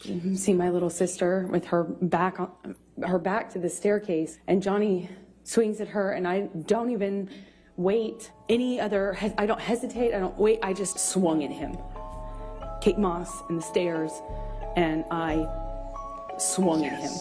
See my little sister with her back to the staircase, and Johnny swings at her, and I don't even wait I don't hesitate, I don't wait, I just swung at him. Kate Moss in the stairs, and I swung at him.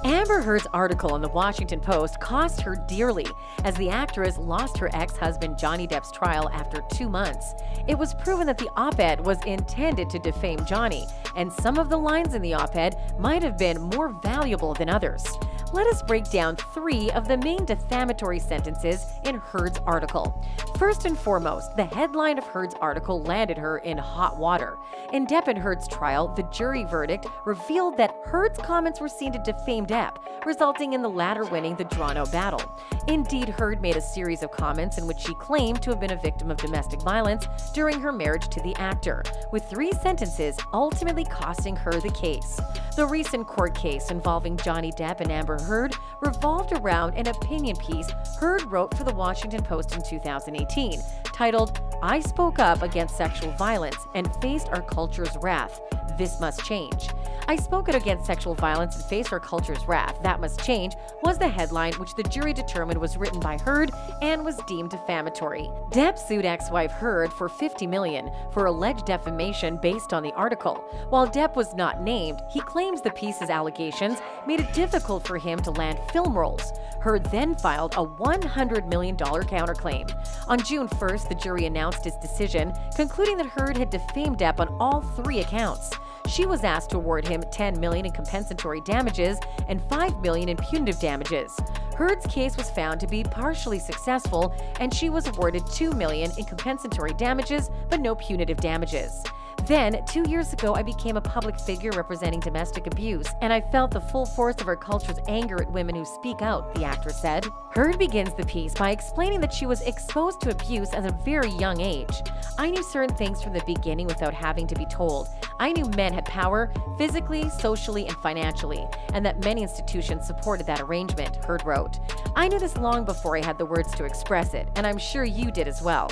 Amber Heard's article in the Washington Post cost her dearly, as the actress lost her ex-husband Johnny Depp's trial after 2 months. It was proven that the op-ed was intended to defame Johnny, and some of the lines in the op-ed might have been more valuable than others. Let us break down 3 of the main defamatory sentences in Heard's article. First and foremost, the headline of Heard's article landed her in hot water. In Depp and Heard's trial, the jury verdict revealed that Heard's comments were seen to defame Depp, resulting in the latter winning the drawn-out battle. Indeed, Heard made a series of comments in which she claimed to have been a victim of domestic violence during her marriage to the actor, with 3 sentences ultimately costing her the case. The recent court case involving Johnny Depp and Amber Heard revolved around an opinion piece Heard wrote for the Washington Post in 2018, titled, "I spoke up against sexual violence and faced our culture's wrath. This must change." "I spoke out against sexual violence and faced our culture's wrath. That must change" was the headline, which the jury determined was written by Heard and was deemed defamatory. Depp sued ex-wife Heard for $50 million for alleged defamation based on the article. While Depp was not named, he claims the piece's allegations made it difficult for him to land film roles. Heard then filed a $100 million counterclaim. On June 1st, the jury announced its decision, concluding that Heard had defamed Depp on all 3 accounts. She was asked to award him $10 million in compensatory damages and $5 million in punitive damages. Heard's case was found to be partially successful, and she was awarded $2 million in compensatory damages but no punitive damages. Then, 2 years ago, I became a public figure representing domestic abuse, and I felt the full force of our culture's anger at women who speak out, the actress said. Heard begins the piece by explaining that she was exposed to abuse at a very young age. "I knew certain things from the beginning without having to be told. I knew men had power, physically, socially, and financially, and that many institutions supported that arrangement," Heard wrote. "I knew this long before I had the words to express it, and I'm sure you did as well."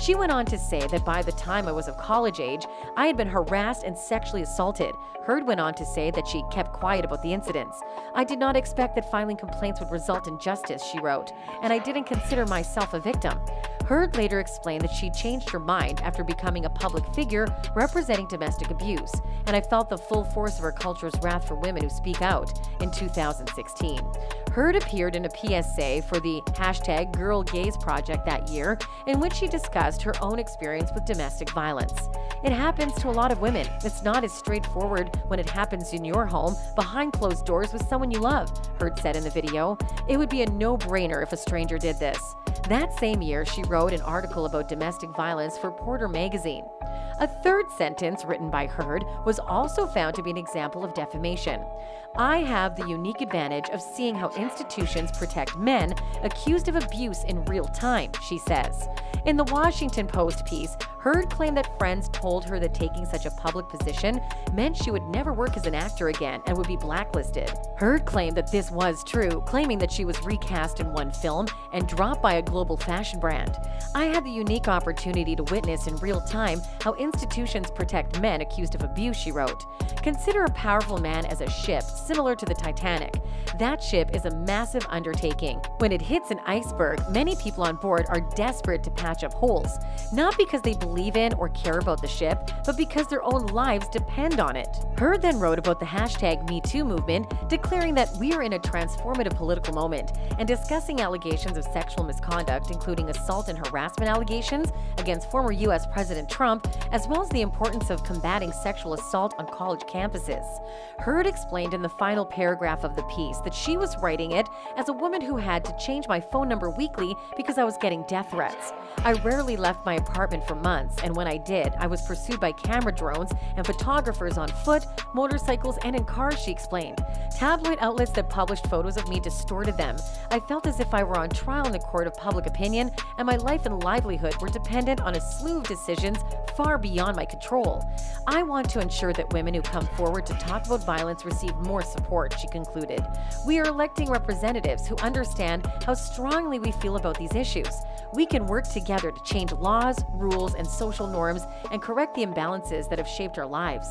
She went on to say that by the time I was of college age, I had been harassed and sexually assaulted. Heard went on to say that she kept quiet about the incidents. "I did not expect that filing complaints would result in justice," she wrote, "and I didn't consider myself a victim." Heard later explained that she changed her mind after becoming a public figure representing domestic abuse, and "I felt the full force of our culture's wrath for women who speak out" in 2016. Heard appeared in a PSA for the #GirlGaze project that year, in which she discussed her own experience with domestic violence. "It happens to a lot of women. It's not as straightforward when it happens in your home, behind closed doors with someone you love," Heard said in the video. "It would be a no-brainer if a stranger did this." That same year, she wrote an article about domestic violence for Porter magazine. A third sentence written by Heard was also found to be an example of defamation. "I have the unique advantage of seeing how institutions protect men accused of abuse in real time," she says. In the Washington Post piece, Heard claimed that friends told her that taking such a public position meant she would never work as an actor again and would be blacklisted. Heard claimed that this was true, claiming that she was recast in one film and dropped by a global fashion brand. "I had the unique opportunity to witness in real time how institutions protect men accused of abuse," she wrote. "Consider a powerful man as a ship, similar to the Titanic. That ship is a massive undertaking. When it hits an iceberg, many people on board are desperate to patch up holes, not because they believe in or care about the ship, but because their own lives depend on it." Heard then wrote about the #MeToo movement, declaring that we are in a transformative political moment, and discussing allegations of sexual misconduct, including assault and harassment allegations against former U.S. President Trump, as well as the importance of combating sexual assault on college campuses. Heard explained in the final paragraph of the piece that she was writing it as a woman who had to change my phone number weekly because I was getting death threats. "I rarely left my apartment for months, and when I did, I was pursued by camera drones and photographers on foot, motorcycles, and in cars," she explained. "Tabloid outlets that published photos of me distorted them. I felt as if I were on trial in the court of public opinion, and my life and livelihood were dependent on a slew of decisions far beyond my control. I want to ensure that women who come forward to talk about violence receive more support, she concluded. We are electing representatives who understand how strongly we feel about these issues. We can work together to change laws, rules, and social norms and correct the imbalances that have shaped our lives.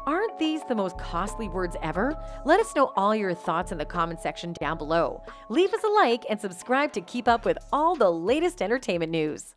Aren't these the most costly words ever? Let us know all your thoughts in the comment section down below. Leave us a like and subscribe to keep up with all the latest entertainment news.